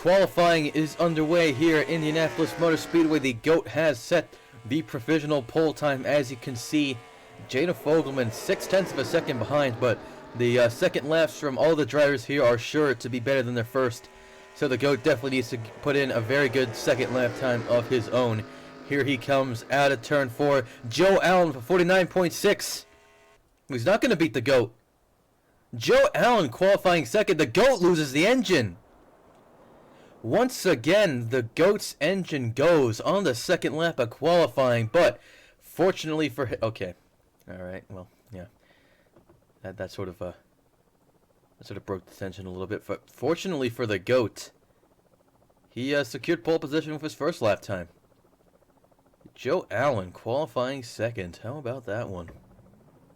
Qualifying is underway here at Indianapolis Motor Speedway. The GOAT has set the provisional pole time. As you can see, Jana Fogelman 0.6 of a second behind, but the second laps from all the drivers here are sure to be better than their first. So the GOAT definitely needs to put in a very good second lap time of his own. Here he comes out of turn 4. Joe Allen for 49.6. He's not going to beat the GOAT. Joe Allen qualifying second. The GOAT loses the engine. Once again, the GOAT's engine goes on the second lap of qualifying, but fortunately for him... Okay. Alright, well, yeah. That sort of broke the tension a little bit. But fortunately for the GOAT, he secured pole position with his first lap time. Joe Allen qualifying second. How about that one?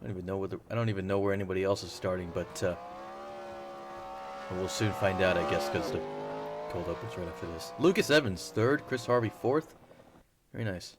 I don't even know where anybody else is starting, but we'll soon find out, I guess, because the cold opens right after this. Lucas Evans third, Chris Harvey fourth. Very nice.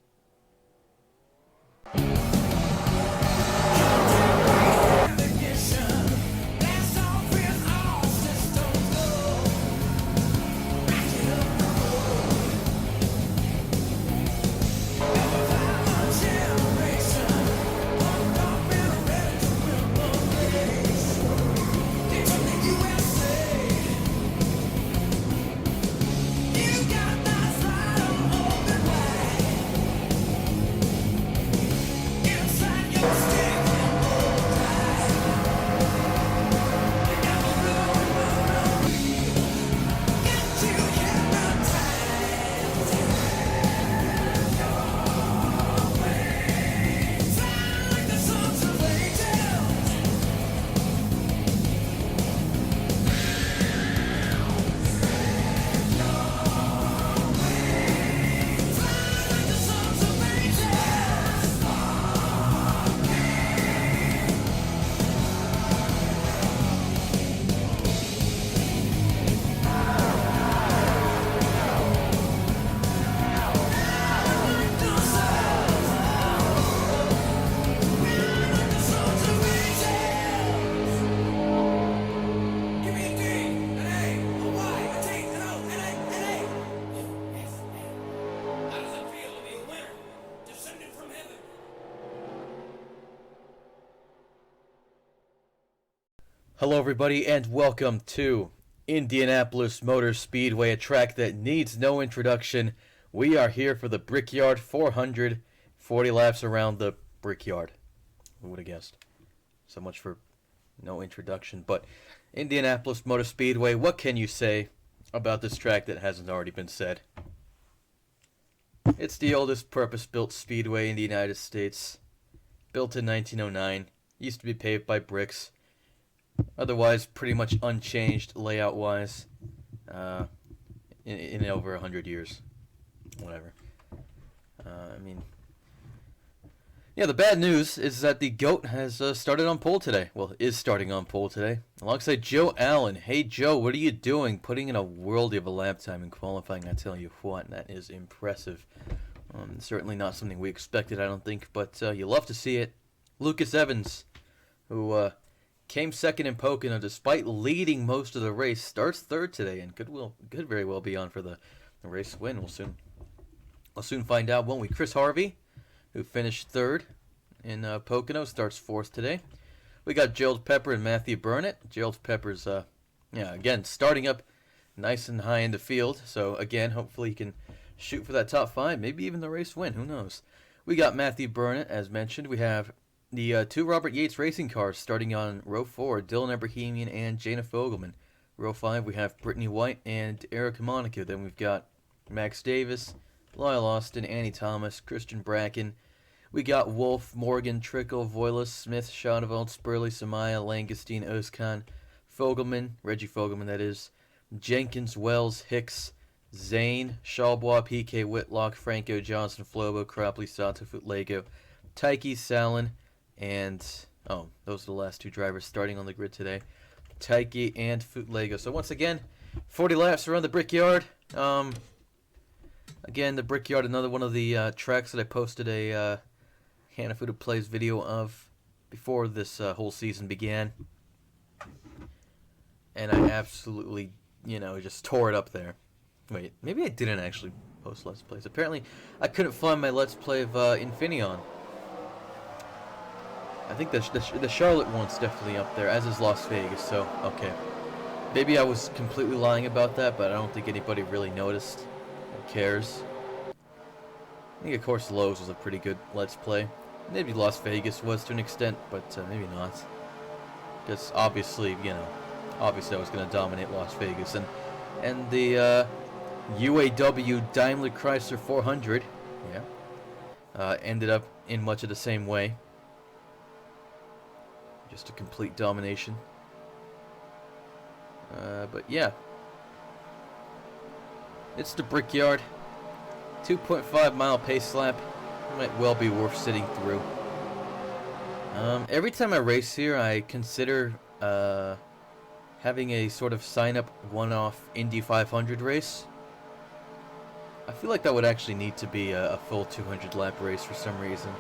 Hello everybody and welcome to Indianapolis Motor Speedway, a track that needs no introduction. We are here for the Brickyard 440 laps around the Brickyard. Who would have guessed? So much for no introduction. But Indianapolis Motor Speedway, what can you say about this track that hasn't already been said? It's the oldest purpose-built speedway in the United States. Built in 1909. Used to be paved by bricks. Otherwise, pretty much unchanged layout-wise in over 100 years. Whatever. Yeah, the bad news is that the GOAT has started on pole today. Well, is starting on pole today. Alongside Joe Allen. Hey, Joe, what are you doing? Putting in a worldie of a lap time in qualifying, I tell you what, that is impressive. Certainly not something we expected, I don't think, but you love to see it. Lucas Evans, who... came second in Pocono despite leading most of the race. Starts third today and could very well be on for the race win. We'll soon find out, won't we? Chris Harvey, who finished third in Pocono, starts fourth today. We got Gerald Pepper and Matthew Burnett. Gerald Pepper's, again, starting up nice and high in the field. So, again, hopefully he can shoot for that top 5, maybe even the race win. Who knows? We got Matthew Burnett, as mentioned. We have the two Robert Yates racing cars starting on row 4, Dylan Abrahamian and Jana Fogelman. Row 5, we have Brittany White and Erica Monaco. Then we've got Max Davis, Lyle Austin, Annie Thomas, Christian Bracken. We got Wolf, Morgan, Trickle, Voiles, Smith, Schadewald, Spurley, Samaya, Langestein, Özkan, Fogelman, Reggie Fogelman that is, Jenkins, Wells, Hicks, Zane, Shalbois, PK, Whitlock, Franco, Johnson, Flobo, Cropley, Sato, Lego, Tyke, Salin, and, those are the last two drivers starting on the grid today. Tyke and Lego. So once again, 40 laps around the Brickyard. Again, the Brickyard, another one of the tracks that I posted a Hanafuda Plays video of before this whole season began. And I absolutely, just tore it up there. Wait, maybe I didn't actually post Let's Plays. Apparently, I couldn't find my Let's Play of Infineon. I think the Charlotte one's definitely up there, as is Las Vegas, so, okay. Maybe I was completely lying about that, but I don't think anybody really noticed or cares. I think, of course, Lowe's was a pretty good Let's Play. Maybe Las Vegas was to an extent, but maybe not. Because obviously, you know, obviously I was going to dominate Las Vegas. And the UAW Daimler Chrysler 400, yeah, ended up in much of the same way. Just a complete domination. But yeah. It's the Brickyard. 2.5 mile pace lap. Might well be worth sitting through. Every time I race here, I consider having a sort of sign-up one-off Indy 500 race. I feel like that would actually need to be a full 200 lap race for some reason.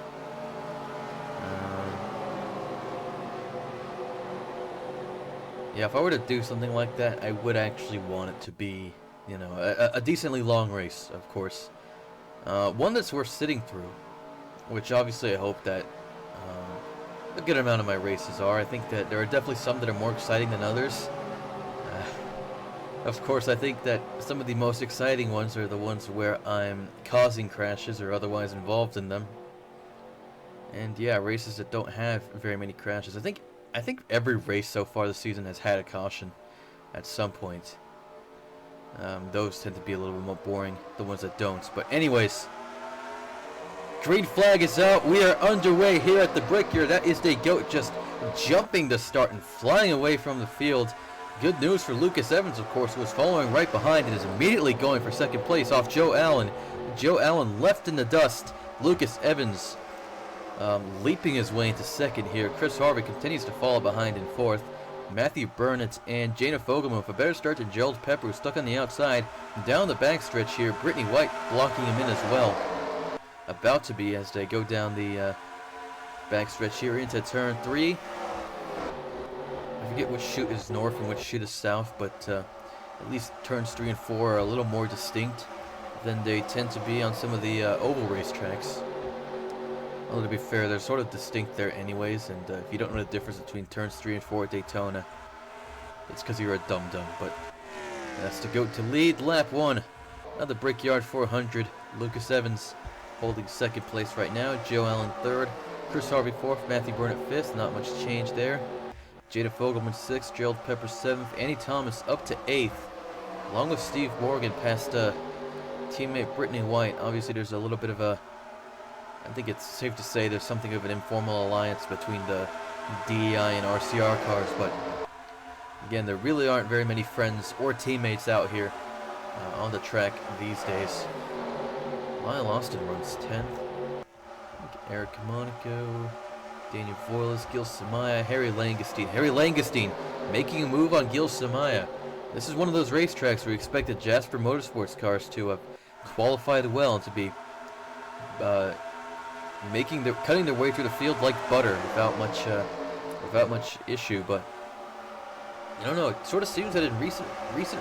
Yeah, if I were to do something like that, I would actually want it to be, you know, a decently long race, of course. One that's worth sitting through, which obviously I hope that a good amount of my races are. I think that there are definitely some that are more exciting than others. Of course, I think that some of the most exciting ones are the ones where I'm causing crashes or otherwise involved in them. And yeah, races that don't have very many crashes. I think every race so far this season has had a caution at some point. Those tend to be a little bit more boring, the ones that don't. But anyways, green flag is out. We are underway here at the Brickyard. That is the GOAT just jumping the start and flying away from the field. Good news for Lucas Evans, of course, who was following right behind and is immediately going for second place off Joe Allen. Joe Allen left in the dust. Lucas Evans leaping his way into second here. Chris Harvey continues to fall behind in fourth. Matthew Burnett and Jana Fogelman with a better start than Gerald Pepper, who's stuck on the outside. Down the backstretch here, Brittany White blocking him in as well. About to be as they go down the backstretch here into turn 3. I forget which chute is north and which chute is south, but at least turns 3 and 4 are a little more distinct than they tend to be on some of the oval racetracks. Although to be fair, they're sort of distinct there anyways, and if you don't know the difference between turns 3 and 4 at Daytona, it's because you're a dum-dum. But that's the GOAT to lead lap 1 of the Brickyard 400. Lucas Evans holding second place right now. Joe Allen third. Chris Harvey fourth. Matthew Burnett fifth. Not much change there. Jada Fogelman sixth. Gerald Pepper seventh. Annie Thomas up to eighth, along with Steve Morgan past teammate Brittany White. Obviously, there's a little bit of a, I think it's safe to say there's something of an informal alliance between the DEI and RCR cars, but again, there really aren't very many friends or teammates out here on the track these days. Lyle Austin runs 10th. Eric Monaco, Daniel Voiles, Gil Samaya, Harry Langestein. Harry Langestein making a move on Gil Samaya. This is one of those racetracks where we expected Jasper Motorsports cars to have qualified well and to be cutting their way through the field like butter without much issue. But I don't know. It sort of seems that in recent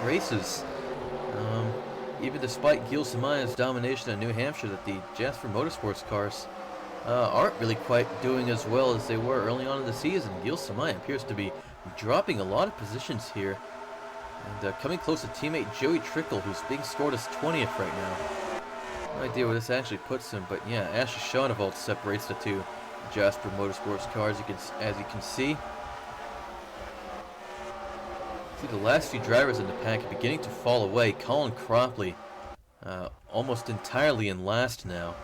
races, even despite Gil Samaya's domination in New Hampshire, that the Jasper Motorsports cars aren't really quite doing as well as they were early on in the season. Gil Samaya appears to be dropping a lot of positions here, and coming close to teammate Joey Trickle, who's being scored as 20th right now. No idea where this actually puts him, but yeah, Asher Schoenewald separates the two Jasper Motorsports cars, as you can see. See, the last few drivers in the pack are beginning to fall away. Colin Cropley, almost entirely in last now.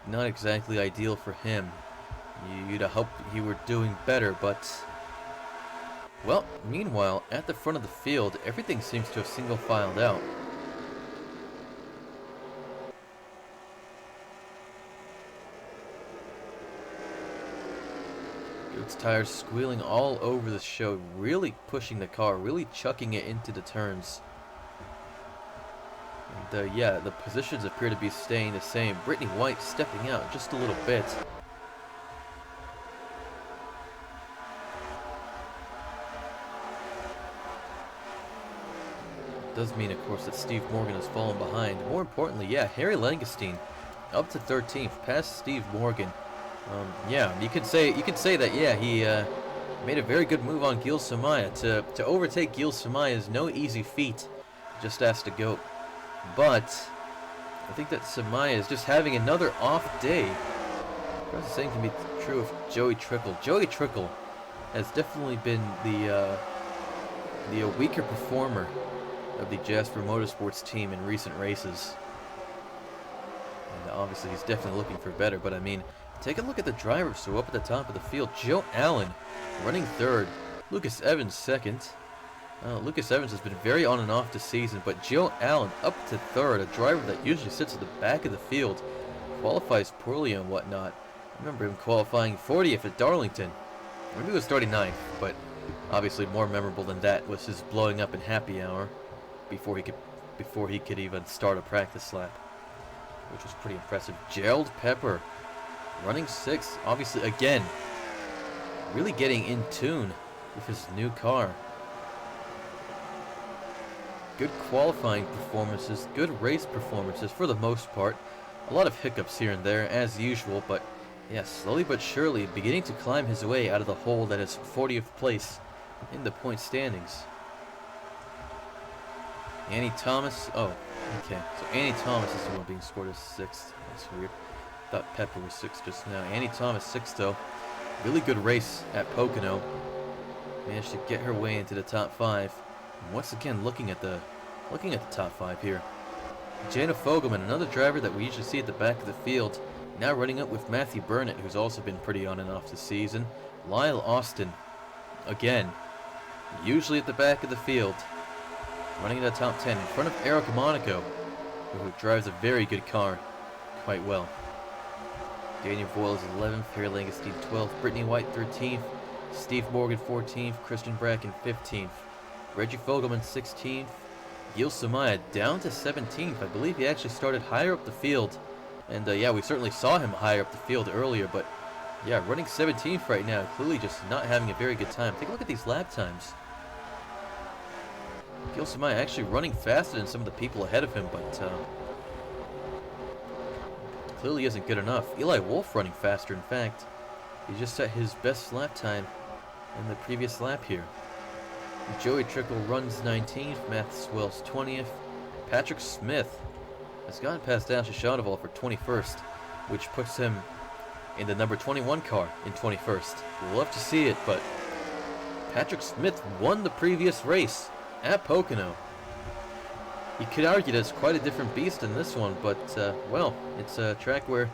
Not exactly ideal for him. You'd hope he were doing better, but well, meanwhile, at the front of the field, everything seems to have single-filed out. Goat's tires squealing all over the show, really pushing the car, really chucking it into the turns. And yeah, the positions appear to be staying the same. Brittany White stepping out just a little bit. Does mean, of course, that Steve Morgan has fallen behind. More importantly, yeah, Harry Langestein up to 13th, past Steve Morgan. Yeah, you could say that. Yeah, he made a very good move on Gil Samaya. To overtake Gil Samaya is no easy feat. Just ask the GOAT. But I think that Samaya is just having another off day. The same can be true of Joey Trickle. Joey Trickle has definitely been the weaker performer of the Jasper Motorsports team in recent races. And obviously he's definitely looking for better, but I mean, take a look at the drivers. So up at the top of the field, Joe Allen running third, Lucas Evans second. Lucas Evans has been very on and off this season, but Joe Allen up to third, a driver that usually sits at the back of the field, qualifies poorly and whatnot. I remember him qualifying 40th at Darlington. Maybe it was 39th, but obviously more memorable than that was his blowing up in happy hour before he could even start a practice lap, which was pretty impressive. Gerald Pepper running 6th, obviously again really getting in tune with his new car. Good qualifying performances, good race performances for the most part. A lot of hiccups here and there as usual, but yeah, slowly but surely beginning to climb his way out of the hole that is 40th place in the point standings. Annie Thomas, oh, okay, so Annie Thomas is the one being scored as 6th. That's weird. Thought Pepper was 6th just now. Annie Thomas 6th though. Really good race at Pocono. Managed to get her way into the top 5. And once again, looking at the top 5 here. Jana Fogelman, another driver that we usually see at the back of the field, now running up with Matthew Burnett, who's also been pretty on and off this season. Lyle Austin, again, usually at the back of the field, running in the top 10 in front of Eric Monaco, who drives a very good car quite well. Daniel Boyle is 11th, Harry Langestein 12th, Brittany White 13th, Steve Morgan 14th, Christian Bracken 15th, Reggie Fogelman 16th, Gil Samaya down to 17th. I believe he actually started higher up the field, and yeah, we certainly saw him higher up the field earlier, but yeah, running 17th right now, clearly just not having a very good time. Take a look at these lap times. Gil Samaya actually running faster than some of the people ahead of him, but clearly isn't good enough. Eli Wolf running faster, in fact. He just set his best lap time in the previous lap here. Joey Trickle runs 19th, Maxwell's 20th. Patrick Smith has gotten past Asher Shadowall for 21st, which puts him in the number 21 car in 21st. We'll love to see it, but Patrick Smith won the previous race at Pocono. You could argue that it's quite a different beast than this one, but, well, it's a track where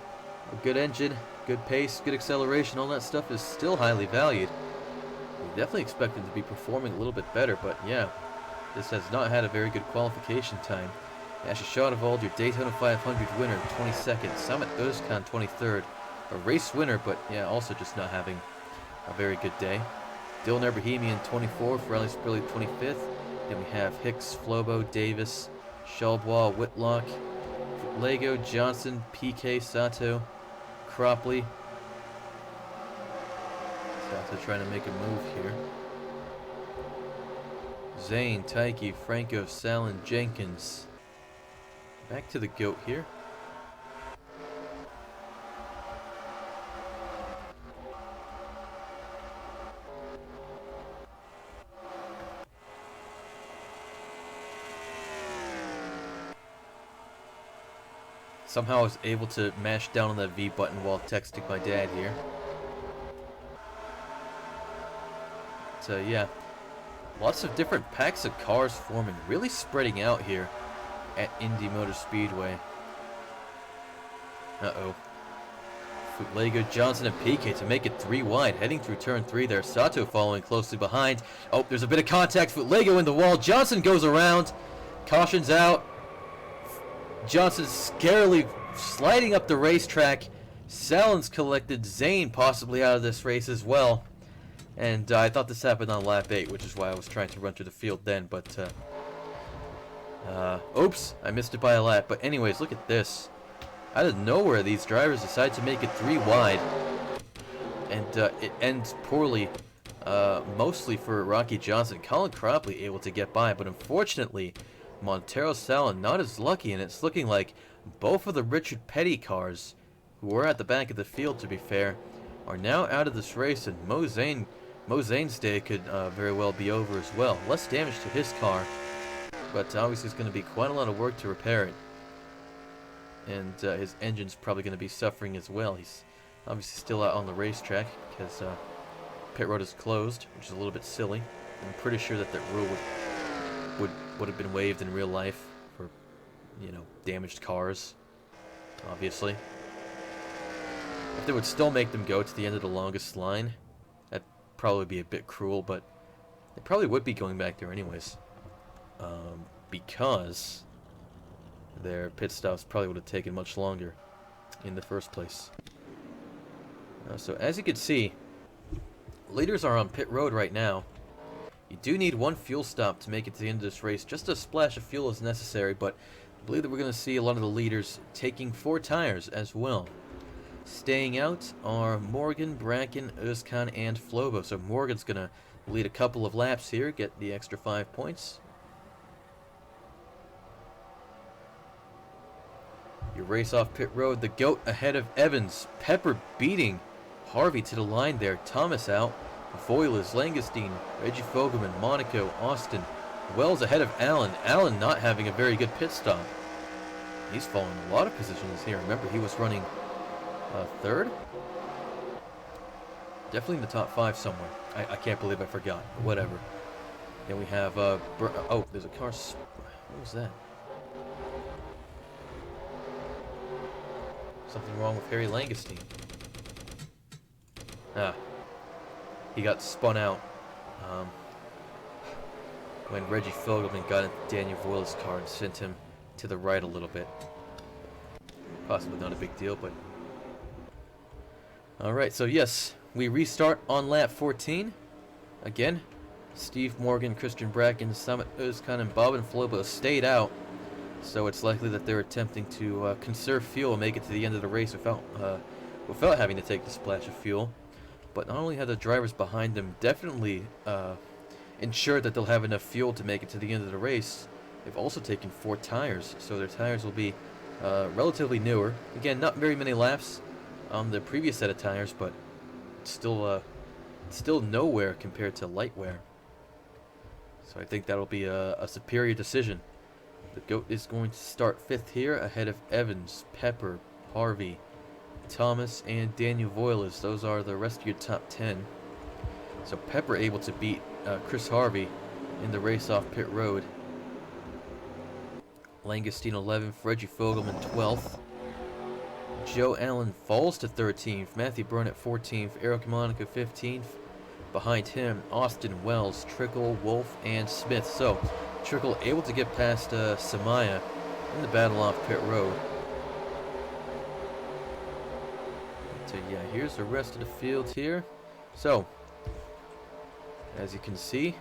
a good engine, good pace, good acceleration, all that stuff is still highly valued. We definitely expect him to be performing a little bit better, but yeah, this has not had a very good qualification time. Asher Shadowall, your Daytona 500 winner, 22nd. Summit Özkan, 23rd. A race winner, but yeah, also just not having a very good day. Dylan Ebrahimian, 24th. Riley Spurley, 25th. Then we have Hicks, Flobo, Davis, Shalbois, Whitlock, Lego, Johnson, PK, Sato, Cropley. Sato trying to make a move here. Zane, Taiki, Franco, Salin, Jenkins. Back to the GOAT here. Somehow I was able to mash down on that V button while texting my dad here. So yeah, lots of different packs of cars forming, really spreading out here at Indy Motor Speedway. Uh-oh. Lego, Johnson, and PK to make it 3 wide, heading through turn 3 there. Sato following closely behind. Oh, there's a bit of contact. Lego in the wall. Johnson goes around. Caution's out. Johnson scarily sliding up the racetrack. Salin's collected. Zane possibly out of this race as well. And I thought this happened on lap 8, which is why I was trying to run through the field then. But, oops, I missed it by a lap. But anyways, look at this. Out of nowhere, these drivers decide to make it 3 wide. And it ends poorly, mostly for Rocky Johnson. Colin Cropley able to get by, but unfortunately, Montero Salin not as lucky, and it's looking like both of the Richard Petty cars, who were at the back of the field to be fair, are now out of this race, and Mo Zane's day could very well be over as well. Less damage to his car, but obviously it's going to be quite a lot of work to repair it. And his engine's probably going to be suffering as well. He's obviously still out on the racetrack because pit road is closed, which is a little bit silly. I'm pretty sure that that rule would have been waived in real life for, you know, damaged cars, obviously. If they would still make them go to the end of the longest line, that'd probably be a bit cruel, but they probably would be going back there anyways. Because their pit stops probably would have taken much longer in the first place. So as you can see, leaders are on pit road right now. You do need one fuel stop to make it to the end of this race. Just a splash of fuel is necessary, but I believe that we're going to see a lot of the leaders taking 4 tires as well. Staying out are Morgan, Bracken, Özkan, and Flobo. So Morgan's going to lead a couple of laps here, get the extra 5 points. You race off pit road. The GOAT ahead of Evans. Pepper beating Harvey to the line there. Thomas out. Voiles, Langestein, Reggie Fogelman, Monaco, Austin. Wells ahead of Allen. Allen not having a very good pit stop. He's fallen a lot of positions here. Remember, he was running third? Definitely in the top 5 somewhere. I can't believe I forgot, but whatever. Then we have, oh, there's a car. What was that? Something wrong with Harry Langestein. Ah. He got spun out when Reggie Fogelman got into Daniel Voiles' car and sent him to the right a little bit. Possibly not a big deal, but... Alright, so yes, we restart on lap 14. Again, Steve Morgan, Christian Bracken, Summit Özkan, and Bob and Flobo stayed out. So it's likely that they're attempting to conserve fuel and make it to the end of the race without having to take the splash of fuel. But not only have the drivers behind them definitely ensured that they'll have enough fuel to make it to the end of the race, they've also taken 4 tires. So their tires will be relatively newer. Again, not very many laps on the previous set of tires, but still nowhere compared to light wear. So I think that'll be a superior decision. The GOAT is going to start 5th here ahead of Evans, Pepper, Harvey, Thomas, and Daniel Voiles. Those are the rest of your top 10. So Pepper able to beat Chris Harvey in the race off pit road. Langestein 11th, Reggie Fogelman 12th. Joe Allen falls to 13th, Matthew Burnett 14th, Eric Monaco 15th. Behind him, Austin, Wells, Trickle, Wolf, and Smith. So Trickle able to get past Samaya in the battle off pit road. So yeah, here's the rest of the field here. So, as you can see,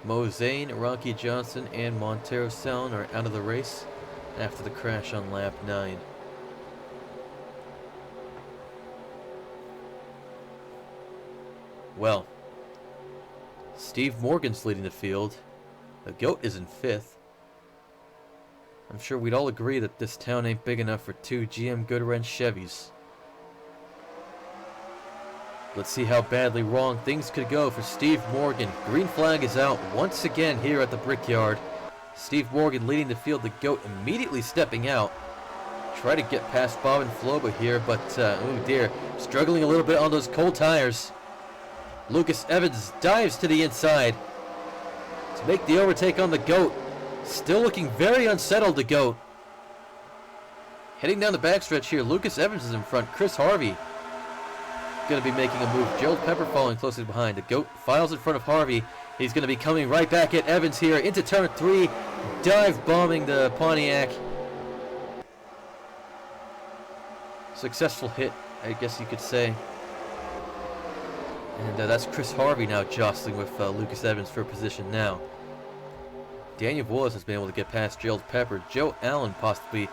Mo Zane, Rocky Johnson, and Montero Salin are out of the race after the crash on lap 9. Well, Steve Morgan's leading the field. The GOAT is in 5th. I'm sure we'd all agree that this town ain't big enough for 2 GM Goodwrench Chevys. Let's see how badly wrong things could go for Steve Morgan. Green flag is out once again here at the Brickyard. Steve Morgan leading the field. The GOAT immediately stepping out. Try to get past Bob and Floba here, but oh dear, struggling a little bit on those cold tires. Lucas Evans dives to the inside to make the overtake on the GOAT. Still looking very unsettled, the GOAT. Heading down the backstretch here, Lucas Evans is in front. Chris Harvey going to be making a move. Gerald Pepper following closely behind. The GOAT files in front of Harvey. He's going to be coming right back at Evans here into turn 3. Dive bombing the Pontiac. Successful hit, I guess you could say. And that's Chris Harvey now jostling with Lucas Evans for position now. Daniel Voiles has been able to get past Gerald Pepper. Joe Allen possibly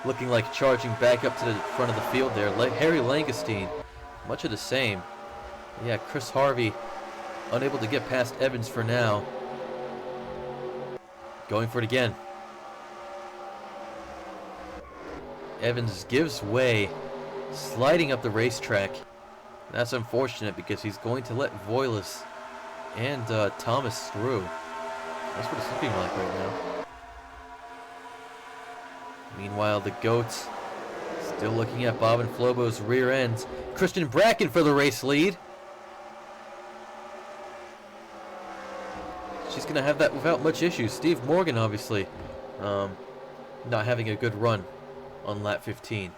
looking like charging back up to the front of the field there. Harry Langestein, much of the same. Yeah, Chris Harvey unable to get past Evans for now. Going for it again. Evans gives way, sliding up the racetrack. That's unfortunate because he's going to let Voiles and Thomas through. That's what it's looking like right now. Meanwhile, the GOAT still looking at Bob and Flobo's rear end. Christian Bracken for the race lead. She's going to have that without much issue. Steve Morgan, obviously, not having a good run on lap 15.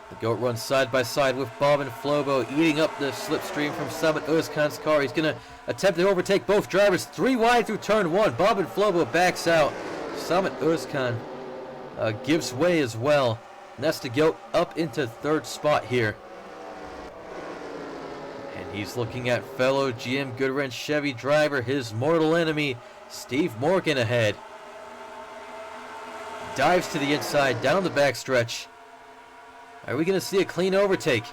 The GOAT runs side by side with Bob and Flobo, eating up the slipstream from Samit Özkan's car. He's going to attempt to overtake both drivers. 3 wide through turn 1. Bob and Flobo backs out. Samit Özkan gives way as well. And that's the GOAT up into 3rd spot here. And he's looking at fellow GM Goodwrench Chevy driver, his mortal enemy, Steve Morgan ahead. Dives to the inside, down the backstretch. Are we going to see a clean overtake?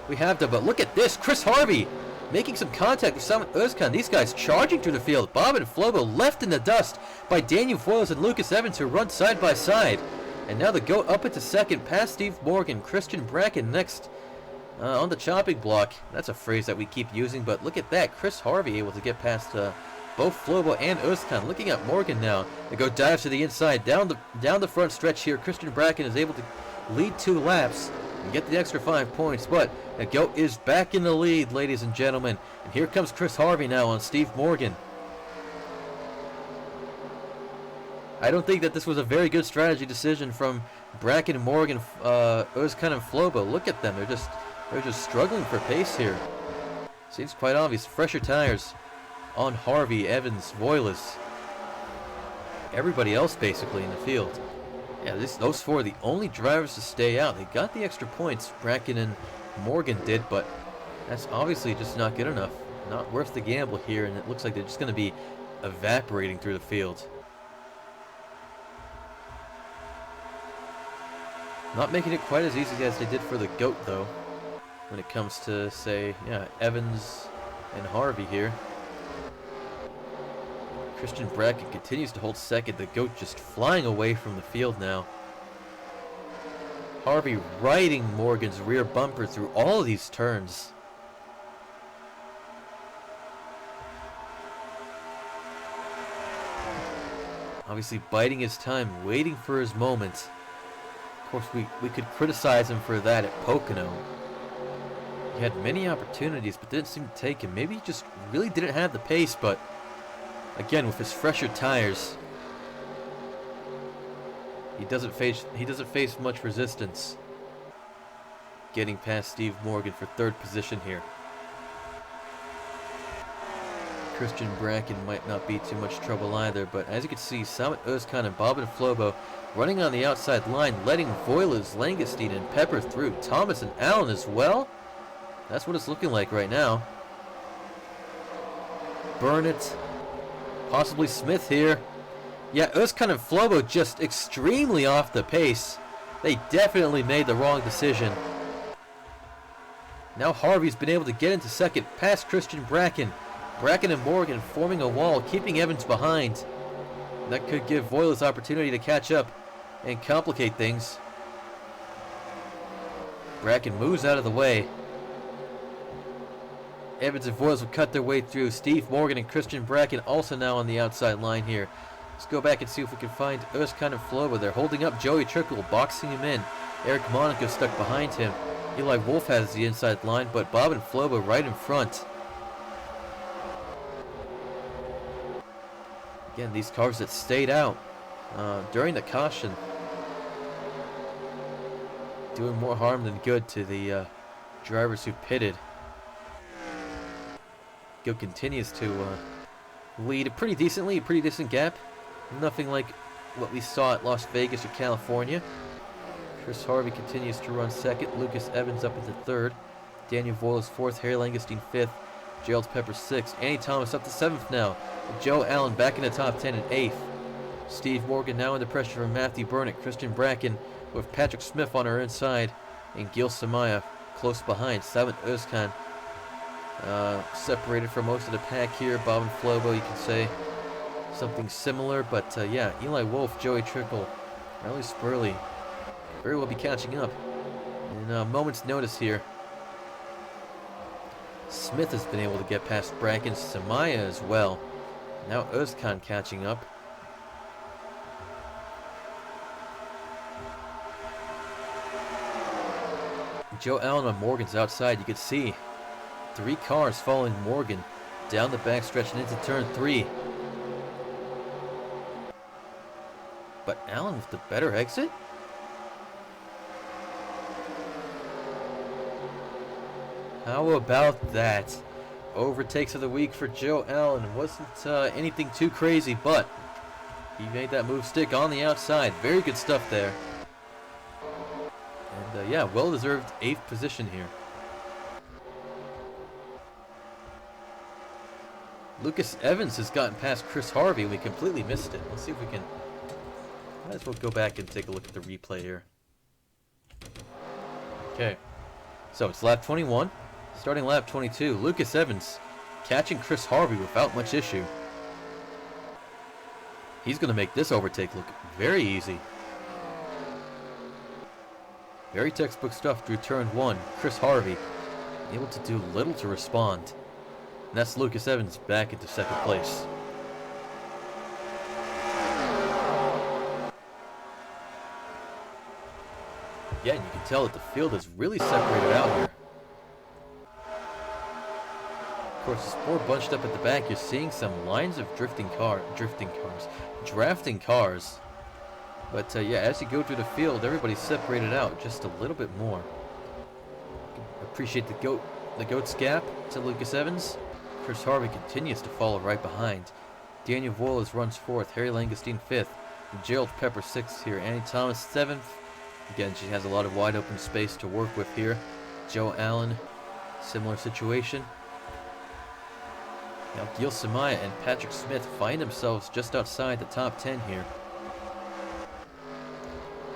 We have to, but look at this. Chris Harvey making some contact with Samit Özkan. These guys charging through the field. Bob and Flobo left in the dust by Daniel Voiles and Lucas Evans, who run side by side. And now the GOAT up into 2nd, past Steve Morgan. Christian Bracken next on the chopping block. That's a phrase that we keep using, but look at that. Chris Harvey able to get past both Flobo and Özkan. Looking at Morgan now. The GOAT dives to the inside, down the front stretch here. Christian Bracken is able to lead 2 laps and get the extra 5 points, but the GOAT is back in the lead, ladies and gentlemen. And here comes Chris Harvey now on Steve Morgan. I don't think that this was a very good strategy decision from Bracken, Morgan, Özkan, and Flobo. Look at them; they're just struggling for pace here. Seems quite obvious. Fresher tires on Harvey, Evans, Voiles, everybody else basically in the field. Yeah, those 4 are the only drivers to stay out. They got the extra points, Bracken and Morgan did, but that's obviously just not good enough. Not worth the gamble here, and it looks like they're just going to be evaporating through the field. Not making it quite as easy as they did for the GOAT, though, when it comes to, say, Evans and Harvey here. Christian Bracken continues to hold 2nd. The GOAT just flying away from the field now. Harvey riding Morgan's rear bumper through all of these turns. Obviously biding his time, waiting for his moment. Of course, we could criticize him for that at Pocono. He had many opportunities, but didn't seem to take him. Maybe he just really didn't have the pace, but again, with his fresher tires, he doesn't face much resistance. Getting past Steve Morgan for 3rd position here. Christian Bracken might not be too much trouble either, but as you can see, Samit Özkan and Bob and Flobo running on the outside line, letting Voiles, Langestein, and Pepper through. Thomas and Allen as well. That's what it's looking like right now. Burnett, possibly Smith here. Yeah, Özkan and Flobo just extremely off the pace. They definitely made the wrong decision. Now Harvey's been able to get into 2nd, past Christian Bracken. Bracken and Morgan forming a wall, keeping Evans behind. That could give Voiles opportunity to catch up and complicate things. Bracken moves out of the way. Evans and Voiles will cut their way through. Steve Morgan and Christian Bracken also now on the outside line here. Let's go back and see if we can find Özkan and Flobo. They're holding up Joey Trickle, boxing him in. Eric Monaco stuck behind him. Eli Wolf has the inside line, but Bob and Flobo right in front. Again, these cars that stayed out during the caution, doing more harm than good to the drivers who pitted. Gil continues to lead pretty decently, a pretty decent gap. Nothing like what we saw at Las Vegas or California. Chris Harvey continues to run 2nd. Lucas Evans up into 3rd. Daniel Voiles 4th. Harry Langestein 5th. Gerald Pepper 6th. Andy Thomas up to 7th now. Joe Allen back in the top 10 at 8th. Steve Morgan now under pressure from Matthew Burnett. Christian Bracken with Patrick Smith on her inside. And Gil Samaya close behind. Samit Özkan Separated from most of the pack here. Bob and Flobo, you can say something similar. But yeah, Eli Wolf, Joey Trickle, Riley Spurley very well be catching up in a moment's notice here. Smith has been able to get past Bracken, Samaya as well. Now Özkan catching up. Joe Allen on Morgan's outside. You can see 3 cars following Morgan down the backstretch and into turn 3. But Allen with the better exit? How about that? Overtakes of the week for Joe Allen. Wasn't anything too crazy, but he made that move stick on the outside. Very good stuff there. And yeah, well-deserved 8th position here. Lucas Evans has gotten past Chris Harvey. We completely missed it. Let's see if we can... Might as well go back and take a look at the replay here. Okay. So it's lap 21. Starting lap 22. Lucas Evans catching Chris Harvey without much issue. He's going to make this overtake look very easy. Very textbook stuff through turn 1. Chris Harvey able to do little to respond. And that's Lucas Evans back into 2nd place. Yeah, and you can tell that the field is really separated out here. Of course, it's more bunched up at the back. You're seeing some lines of drafting cars. But yeah, as you go through the field, everybody's separated out just a little bit more. Appreciate the goat's gap to Lucas Evans. Chris Harvey continues to follow right behind. Daniel Voiles runs 4th. Harry Langestein 5th. Gerald Pepper 6th here. Annie Thomas 7th. Again, she has a lot of wide open space to work with here. Joe Allen, similar situation. Now Gil Samaya and Patrick Smith find themselves just outside the top 10 here.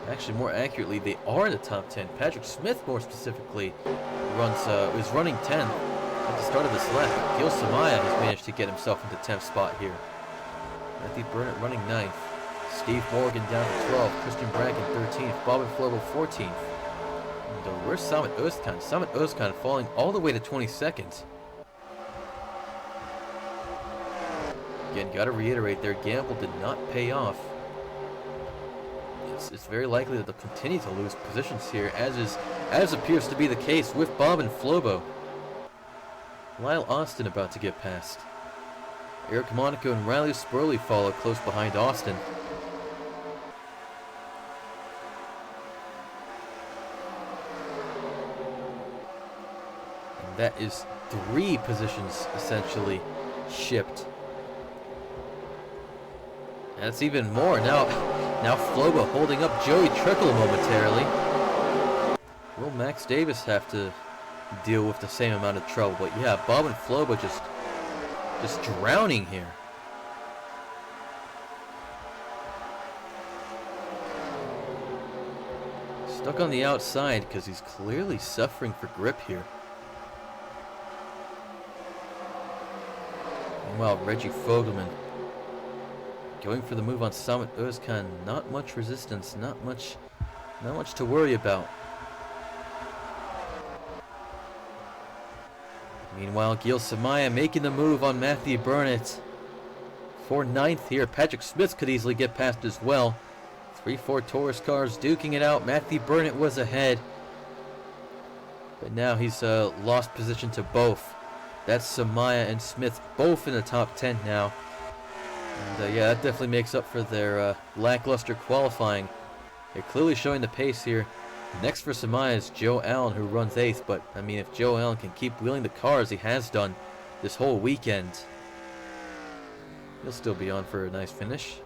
Actually, more accurately, they are in the top 10. Patrick Smith, more specifically, is running 10th at the start of this lap. Gil Samaya has managed to get himself into 10th spot here. Matthew Burnett running 9th. Steve Morgan down to 12th. Christian Bracken 13th. Bob and Flobo 14th. And where's Samit Özkan? Samit Özkan falling all the way to 22nd. Again, got to reiterate, their gamble did not pay off. It's very likely that they'll continue to lose positions here, as appears to be the case with Bob and Flobo. Lyle Austin about to get past. Eric Monaco and Riley Spurley follow close behind Austin. And that is 3 positions essentially shipped. That's even more. Now Flobo holding up Joey Trickle momentarily. Will Max Davis have to deal with the same amount of trouble? But yeah, Bob and Flobo just drowning here. Stuck on the outside because he's clearly suffering for grip here. Meanwhile, Reggie Fogelman going for the move on Samit Özkan. Not much resistance, not much to worry about. Meanwhile, Gil Samaya making the move on Matthew Burnett for 9th here. Patrick Smith could easily get past as well. 3-4 Taurus cars duking it out. Matthew Burnett was ahead, but now he's lost position to both. That's Samaya and Smith both in the top 10 now. And yeah, that definitely makes up for their lackluster qualifying. They're clearly showing the pace here. Next for Samaya is Joe Allen, who runs 8th. But, I mean, if Joe Allen can keep wheeling the car as he has done this whole weekend, he'll still be on for a nice finish.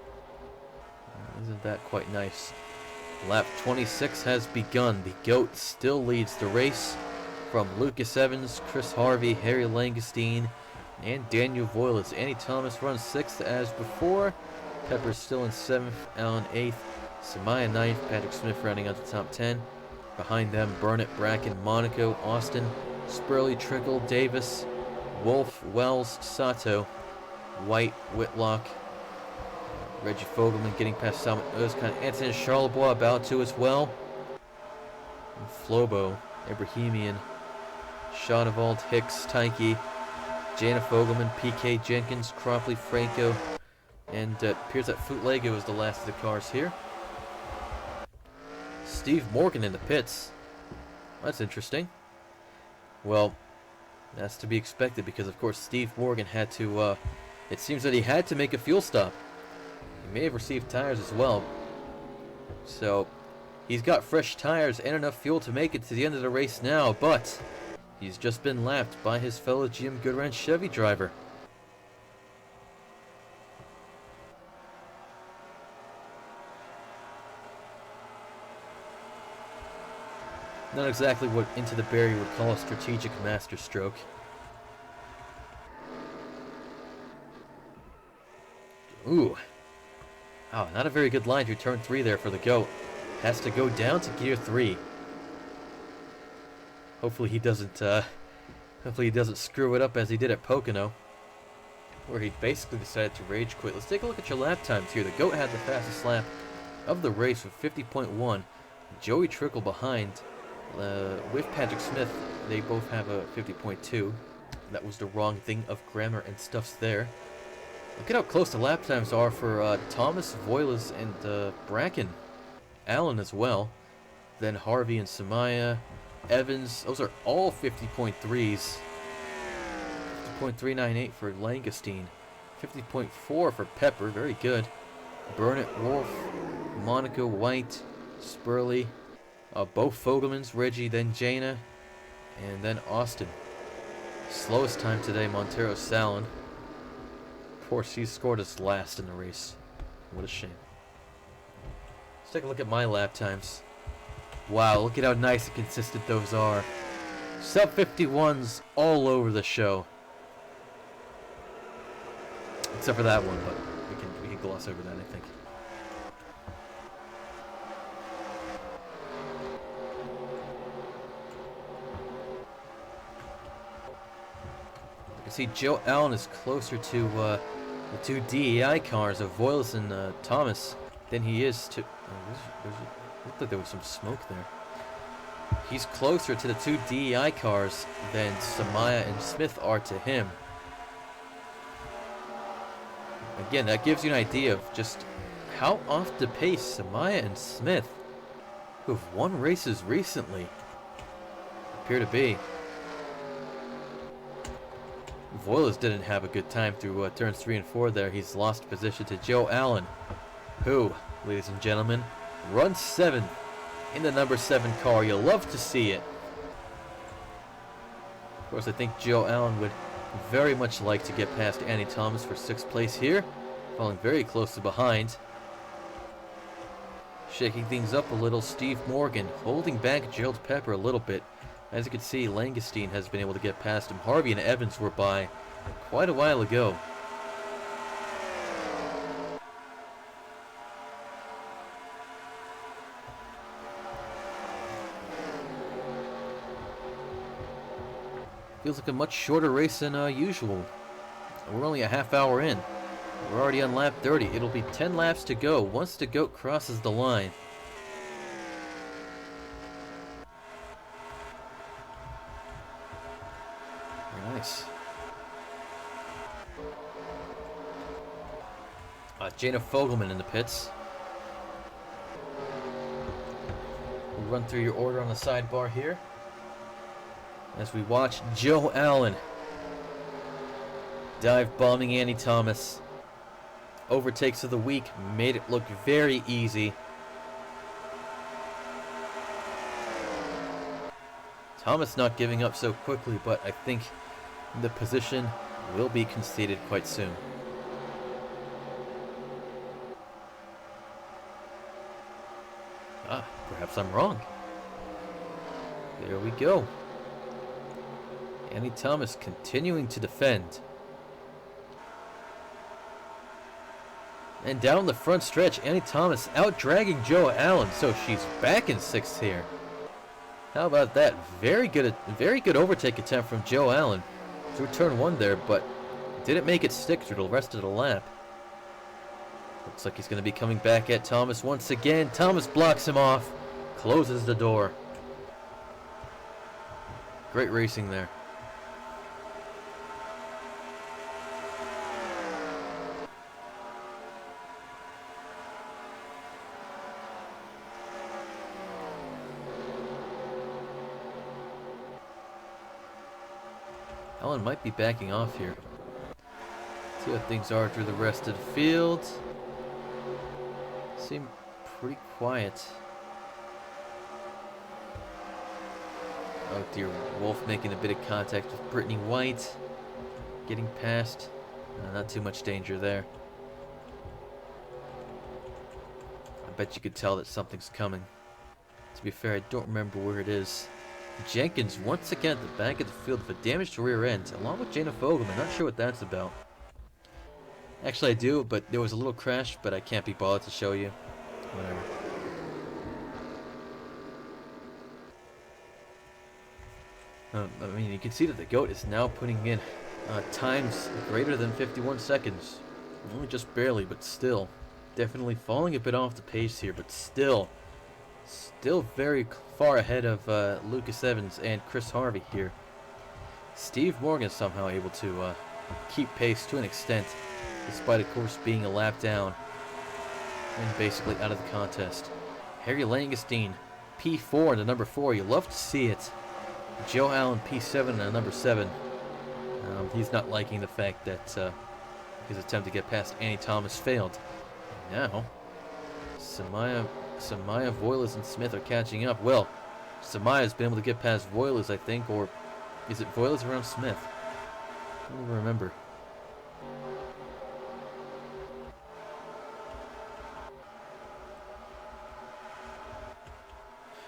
Isn't that quite nice? Lap 26 has begun. The GOAT still leads the race from Lucas Evans, Chris Harvey, Harry Langestein, and Daniel Voiles. Annie Thomas runs 6th as before. Pepper's still in 7th, Allen 8th, Samaya 9th, Patrick Smith rounding out the top 10. Behind them, Burnett, Bracken, Monaco, Austin, Spurley, Trickle, Davis, Wolf, Wells, Sato, White, Whitlock, Reggie Fogelman getting past Salmon Özkan, Anthony Charlebois about to as well. And Flobo, Ibrahimian, Shadowald, Hicks, Taiki, Jana Fogelman, PK Jenkins, Cropley, Franco, and it appears that Footlego is the last of the cars here. Steve Morgan in the pits. That's interesting. Well, that's to be expected because, of course, Steve Morgan had to, it seems that he had to make a fuel stop. He may have received tires as well. So, he's got fresh tires and enough fuel to make it to the end of the race now, but he's just been lapped by his fellow GM Goodwrench Chevy driver. Not exactly what Into the Barrier would call a strategic masterstroke. Ooh. Oh, not a very good line through turn 3 there for the GOAT. Has to go down to gear 3. Hopefully he doesn't screw it up as he did at Pocono, where he basically decided to rage quit. Let's take a look at your lap times here. The GOAT had the fastest lap of the race with 50.1. Joey Trickle behind. With Patrick Smith, they both have a 50.2. That was the wrong thing of grammar and stuffs there. Look at how close the lap times are for Thomas, Voiles, and Bracken. Allen as well. Then Harvey and Samaya. Evans, those are all 50.3s. 50.398 for Langestein. 50.4 for Pepper, very good. Burnett, Wolf, Monaco, White, Spurley. Both Fogelmans, Reggie, then Jana, and then Austin. Slowest time today, Montero Salin. Of course, he scored his last in the race. What a shame. Let's take a look at my lap times. Wow, look at how nice and consistent those are. Sub 51s all over the show. Except for that one, but we can gloss over that, I think. You see, Joe Allen is closer to the two DEI cars of Voiles and Thomas than he is to... looked like there was some smoke there. He's closer to the two DEI cars than Samaya and Smith are to him. Again, that gives you an idea of just how off the pace Samaya and Smith, who've won races recently, appear to be. Voiles didn't have a good time through turns 3 and 4 there. He's lost position to Joe Allen, who, ladies and gentlemen, runs 7th in the number 7 car. You'll love to see it. Of course, I think Joe Allen would very much like to get past Andy Thomas for 6th place here, falling very closely behind. Shaking things up a little, Steve Morgan holding back Gerald Pepper a little bit. As you can see, Langestein has been able to get past him. Harvey and Evans were by quite a while ago. Feels like a much shorter race than usual. We're only a half hour in. We're already on lap 30. It'll be 10 laps to go once the GOAT crosses the line. Nice. Jana Fogelman in the pits. We'll run through your order on the sidebar here as we watch Joe Allen dive bombing Andy Thomas. Overtakes of the week made it look very easy. Thomas not giving up so quickly, but I think the position will be conceded quite soon. Perhaps I'm wrong. There we go. Andy Thomas continuing to defend. And down the front stretch, Andy Thomas out-dragging Joe Allen, so she's back in 6th here. How about that? Very good overtake attempt from Joe Allen. through turn 1 there, but didn't make it stick through the rest of the lap. Looks like he's going to be coming back at Thomas once again. Thomas blocks him off, closes the door. Great racing there. Allen might be backing off here. See how things are through the rest of the field. Seem pretty quiet. Oh dear, Wolf making a bit of contact with Brittany White. Getting past. Not too much danger there. I bet you could tell that something's coming. To be fair, I don't remember where it is. Jenkins once again at the back of the field with a damaged rear end, along with Jana Fogelman. Not sure what that's about. Actually, I do, but there was a little crash, but I can't be bothered to show you. Whatever. I mean, you can see that the GOAT is now putting in times greater than 51 seconds. Only just barely, but still. Definitely falling a bit off the pace here, but still very far ahead of Lucas Evans and Chris Harvey here. Steve Morgan somehow able to keep pace to an extent, despite of course being a lap down and basically out of the contest. Harry Langestein, P4 and the number 4, you love to see it. Joe Allen, P7 and the number 7. He's not liking the fact that his attempt to get past Annie Thomas failed. And now, Samaya, Voiles, and Smith are catching up. Well, Samaya's been able to get past Voiles, I think, or is it Voiles around Smith? I don't even remember.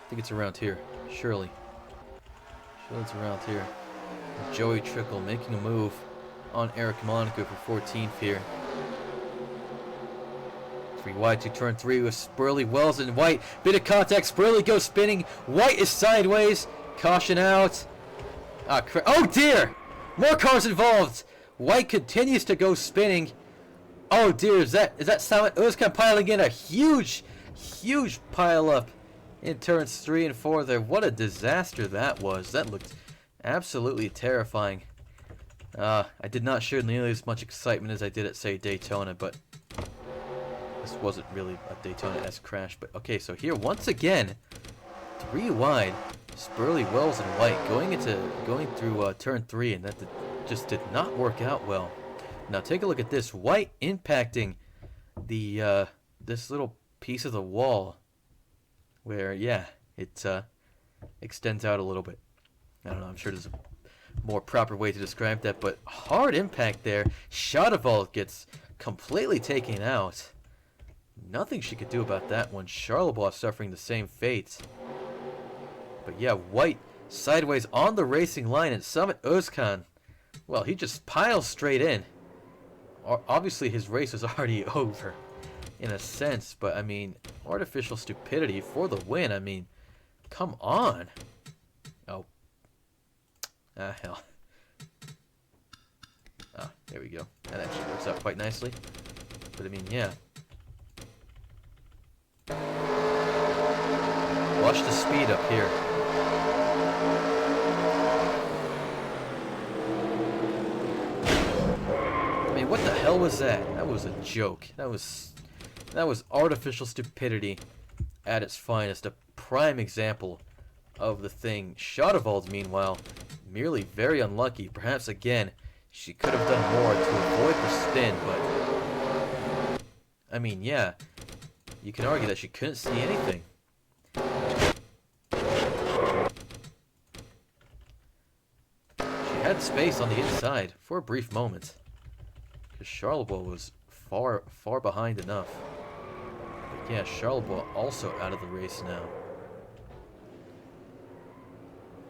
I think it's around here. Surely. Surely it's around here. And Joey Trickle making a move on Eric Monaco for 14th here. 3 wide to turn 3 with Spurley, Wells, and White. Bit of contact. Spurley goes spinning. White is sideways. Caution out. Oh dear! More cars involved. White continues to go spinning. Oh dear, is that Samet Özkan piling in a huge pile up in turns 3 and 4 there. What a disaster that was. That looked absolutely terrifying. I did not share nearly as much excitement as I did at, say, Daytona, but this wasn't really a Daytona-esque crash. But okay, so here once again, 3 wide, Spurley, Wells, and White going through turn 3, and that just did not work out well. Now take a look at this. White impacting the this little piece of the wall where, yeah, it extends out a little bit. I don't know, I'm sure there's a more proper way to describe that, but hard impact there. Shadowval gets completely taken out. Nothing she could do about that one. Charlebois suffering the same fate. But yeah, White sideways on the racing line, and Samet Özkan, well, he just piles straight in. Obviously his race is already over in a sense, but I mean, artificial stupidity for the win. I mean, come on. Oh. Hell. There we go. That actually works out quite nicely. But I mean, yeah. Watch the speed up here. I mean, what the hell was that? That was a joke. That was artificial stupidity at its finest. A prime example of the thing. Shadowval, meanwhile, merely very unlucky. Perhaps again, she could have done more to avoid the spin, but I mean, yeah, you can argue that she couldn't see anything. She had space on the inside for a brief moment, because Charlebois was far behind enough. But yeah, Charlebois also out of the race now.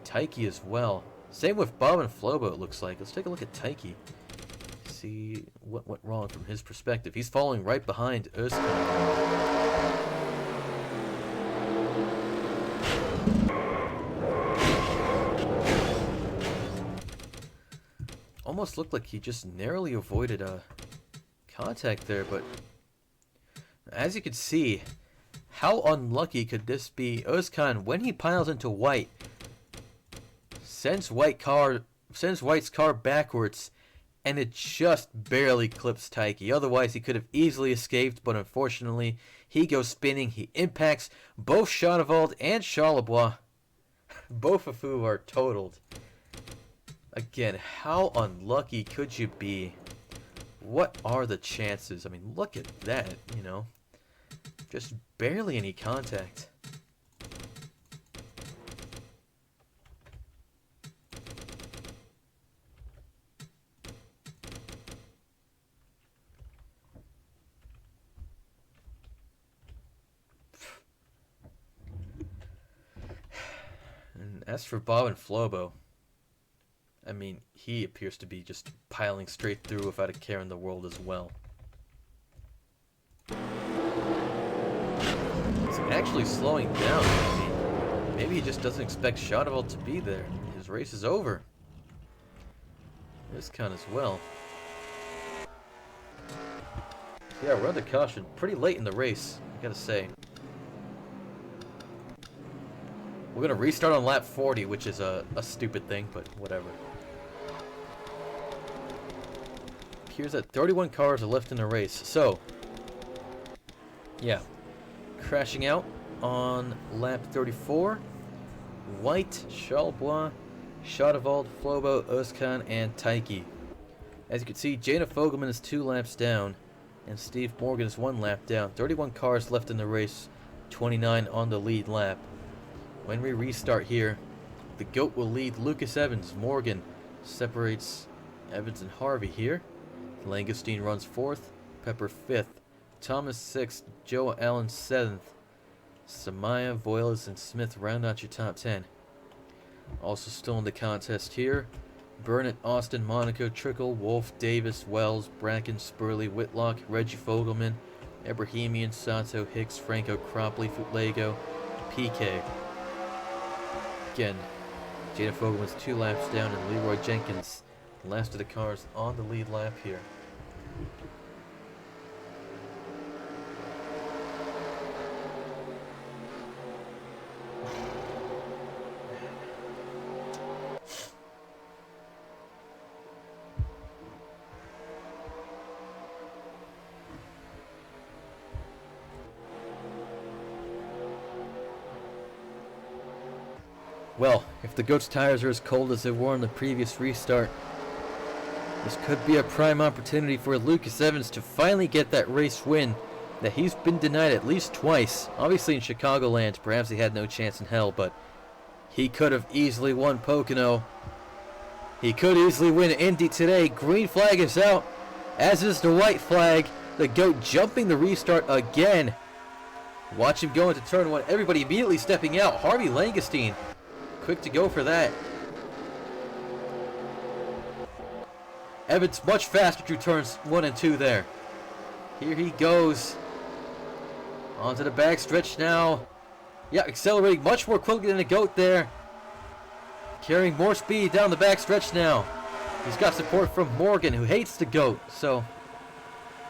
Taiki as well. Same with Bob and Flobo, it looks like. Let's take a look at Taiki. See what went wrong from his perspective. He's following right behind Özkan. almost looked like he just narrowly avoided contact there, but as you can see, how unlucky could this be? Özkan, when he piles into white, sends White's car backwards, and it just barely clips Taiki. Otherwise, he could have easily escaped, but unfortunately, he goes spinning. He impacts both Chadevald and Charlebois. Both of whom are totaled. Again, how unlucky could you be? What are the chances? I mean, look at that, you know. Just barely any contact. And as for Bob and Flobo, I mean, he appears to be just piling straight through without a care in the world as well. He's actually slowing down. I mean, maybe he just doesn't expect Chadevald to be there. His race is over. This count as well. Yeah, we're under caution. Pretty late in the race, I gotta say. We're gonna restart on lap 40, which is a stupid thing, but whatever. Appears that 31 cars are left in the race, so yeah. Crashing out on lap 34. White, Charlebois, Chadevald, Flobo, Özkan, and Taiki. As you can see, Jana Fogelman is 2 laps down, and Steve Morgan is 1 lap down. 31 cars left in the race, 29 on the lead lap. When we restart here, the GOAT will lead Lucas Evans. Morgan separates Evans and Harvey here. Langenstein runs 4th, Pepper 5th, Thomas 6th, Joe Allen 7th. Samaya, Voiles, and Smith round out your top 10. Also still in the contest here, Burnett, Austin, Monaco, Trickle, Wolf, Davis, Wells, Bracken, Spurley, Whitlock, Reggie Fogelman, Ebrahimian, Sato, Hicks, Franco, Cropley, Futlego, PK. Again, Jada Fogelman's 2 laps down, and Leroy Jenkins, the last of the cars on the lead lap here. Well, if the GOAT's tires are as cold as they were on the previous restart, this could be a prime opportunity for Lucas Evans to finally get that race win that he's been denied at least twice. Obviously in Chicagoland, perhaps he had no chance in hell, but he could have easily won Pocono. He could easily win Indy today. Green flag is out, as is the white flag. The GOAT jumping the restart again. Watch him go into turn 1. Everybody immediately stepping out. Harvey Langenstein, quick to go for that. Evans much faster through turns 1 and 2 there. Here he goes. Onto the back stretch now. Yeah, accelerating much more quickly than the GOAT there. Carrying more speed down the back stretch now. He's got support from Morgan, who hates the GOAT. So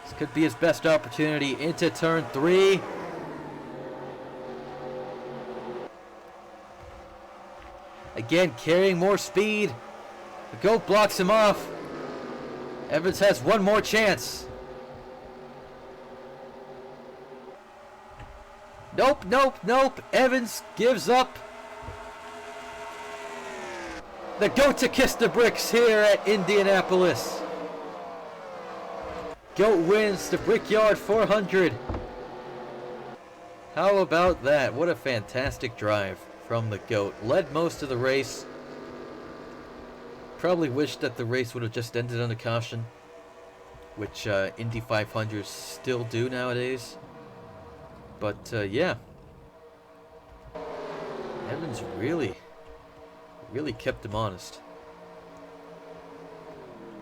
this could be his best opportunity into turn 3. Again, carrying more speed. The GOAT blocks him off. Evans has one more chance. Nope, nope, nope. Evans gives up. The GOAT to kiss the bricks here at Indianapolis. GOAT wins the Brickyard 400. How about that? What a fantastic drive from the GOAT. Led most of the race. Probably wished that the race would have just ended under caution, which Indy 500s still do nowadays. But yeah, Evans really kept him honest.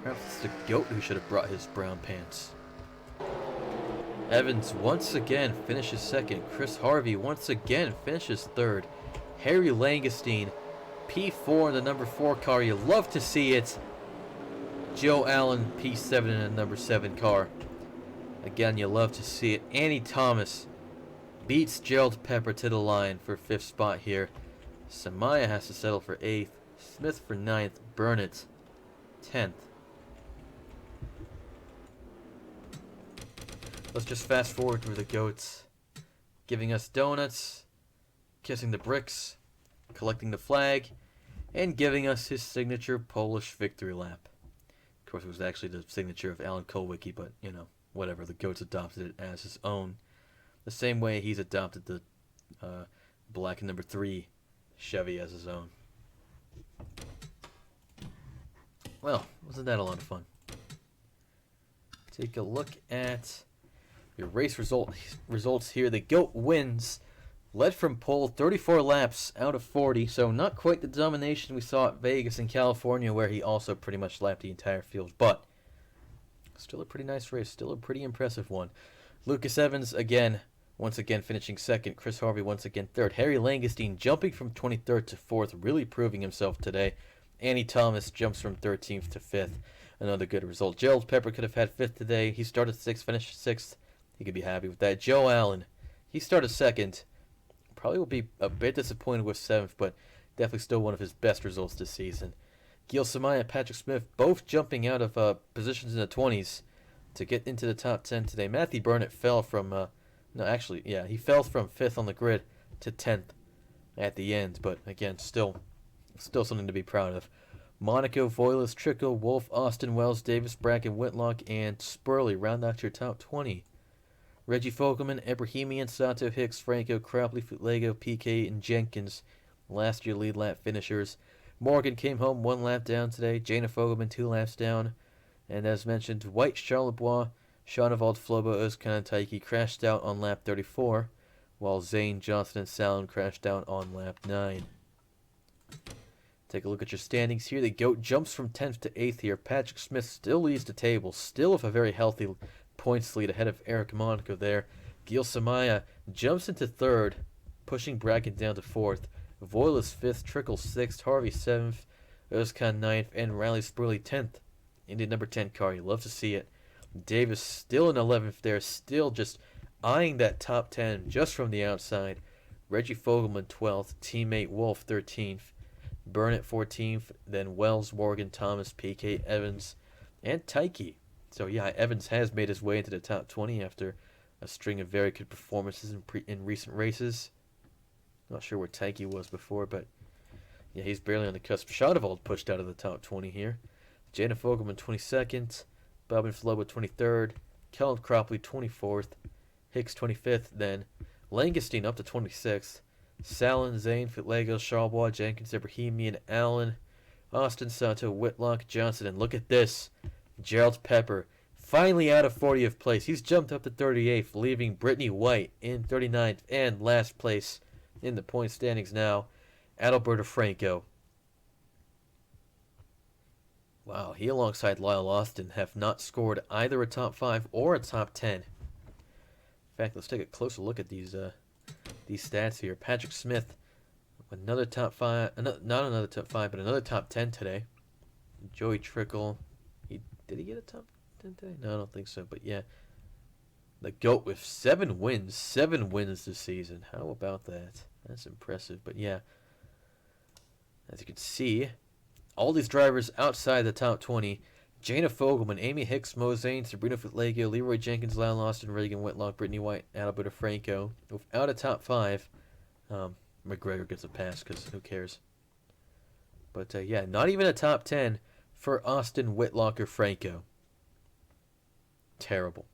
Perhaps it's the GOAT who should have brought his brown pants. Evans once again finishes second. Chris Harvey once again finishes third. Harry Langenstein, P4 in the number 4 car. You love to see it. Joe Allen, P7 in a number 7 car. Again, you love to see it. Annie Thomas beats Gerald Pepper to the line for 5th spot here. Samaya has to settle for 8th. Smith for 9th. Burnett 10th. Let's just fast forward through the goats. Giving us donuts, kissing the bricks, collecting the flag, and giving us his signature Polish victory lap. Of course, it was actually the signature of Alan Kulwicki, but, you know, whatever. The goats adopted it as his own. The same way he's adopted the black number 3 Chevy as his own. Well, wasn't that a lot of fun? Take a look at your race results here. The GOAT wins, led from pole 34 laps out of 40, so not quite the domination we saw at Vegas and California, where he also pretty much lapped the entire field, but still a pretty nice race, still a pretty impressive one. Lucas Evans, once again finishing 2nd. Chris Harvey once again 3rd. Harry Langestein jumping from 23rd to 4th, really proving himself today. Annie Thomas jumps from 13th to 5th. Another good result. Gerald Pepper could have had 5th today. He started 6th, finished 6th. He could be happy with that. Joe Allen, he started 2nd. Probably will be a bit disappointed with 7th, but definitely still one of his best results this season. Gil Samaya and Patrick Smith both jumping out of positions in the 20s to get into the top 10 today. Matthew Burnett fell from, he fell from 5th on the grid to 10th at the end, but again, still something to be proud of. Monaco, Voiles, Trickle, Wolf, Austin, Wells, Davis, Bracken, Whitlock, and Spurley round out your top 20. Reggie Fogelman, Ibrahimian, Sato, Hicks, Franco, Cropley, Lego, PK, and Jenkins, last year lead lap finishers. Morgan came home 1 lap down today. Jana Fogelman 2 laps down. And as mentioned, White, Charlebois, Shaunavald, Flobo, Özkan, and Taiki crashed out on lap 34, while Zane, Johnson, and Salon crashed out on lap 9. Take a look at your standings here. The GOAT jumps from 10th to 8th here. Patrick Smith still leads the table, still with a very healthy points lead ahead of Eric Monaco there. Gil Samaya jumps into 3rd, pushing Bracken down to 4th. Voiles 5th, Trickle 6th, Harvey 7th, Özkan 9th, and Riley Spurley 10th. Indian number 10 car, you love to see it. Davis still in 11th there, still just eyeing that top 10 just from the outside. Reggie Fogelman 12th, teammate Wolf 13th, Burnett 14th, then Wells, Morgan, Thomas, PK, Evans, and Taiki. So yeah, Evans has made his way into the top 20 after a string of very good performances in recent races. Not sure where Taiki was before, but yeah, he's barely on the cusp. Shaunavald pushed out of the top 20 here. Jana Fogelman 22nd, Bobbin Flobo 23rd, Kellen Cropley 24th, Hicks 25th, then Langestein up to 26th, Salon, Zane, Fitlego, Charlebois, Jenkins, Ibrahimian, Allen, Austin, Sato, Whitlock, Johnson, and look at this. Gerald Pepper, finally out of 40th place. He's jumped up to 38th, leaving Brittany White in 39th and last place in the point standings now. Adalberto Franco. Wow, he alongside Lyle Austin have not scored either a top 5 or a top 10. In fact, let's take a closer look at these stats here. Patrick Smith, another top 5, not another top 5, but another top 10 today. Joey Trickle, did he get a top 10 today? No, I don't think so, but yeah. The GOAT with 7 wins this season. How about that? That's impressive, but yeah. As you can see, all these drivers outside the top 20. Jana Fogelman, Amy Hicks, Mo Zane, Sabrina Fitlego, Leroy Jenkins, Lyle Austin, Reagan Whitlock, Brittany White, Adalberto Franco. Without a top 5, McGregor gets a pass because who cares? But yeah, not even a top 10 for Austin, Whitlock, or Franco. Terrible.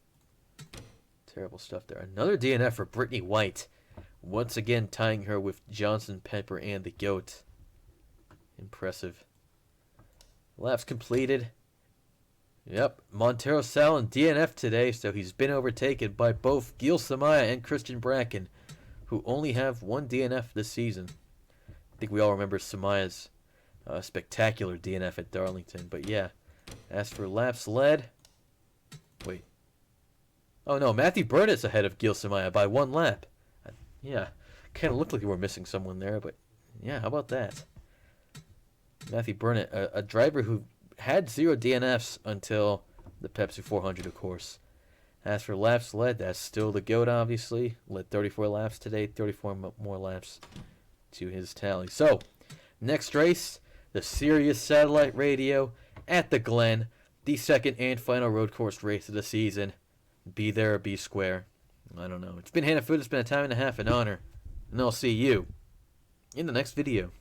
Terrible stuff there. Another DNF for Brittany White. Once again tying her with Johnson, Pepper, and the GOAT. Impressive. Laps completed. Yep, Montero Salon DNF today, so he's been overtaken by both Gil Samaya and Christian Bracken, who only have 1 DNF this season. I think we all remember Samaya's spectacular DNF at Darlington, but yeah. As for laps led, wait. Oh no, Matthew Burnett's ahead of Gil Samaya by 1 lap. Yeah, kind of looked like we were missing someone there, but yeah, how about that? Matthew Burnett, a driver who had 0 DNFs until the Pepsi 400, of course. As for laps led, that's still the GOAT, obviously. Led 34 laps today, 34 more laps to his tally. So, next race, the Sirius Satellite Radio at the Glen, the second and final road course race of the season. Be there or be square. I don't know. It's been Hannah Food. It's been a time and a half, an honor. And I'll see you in the next video.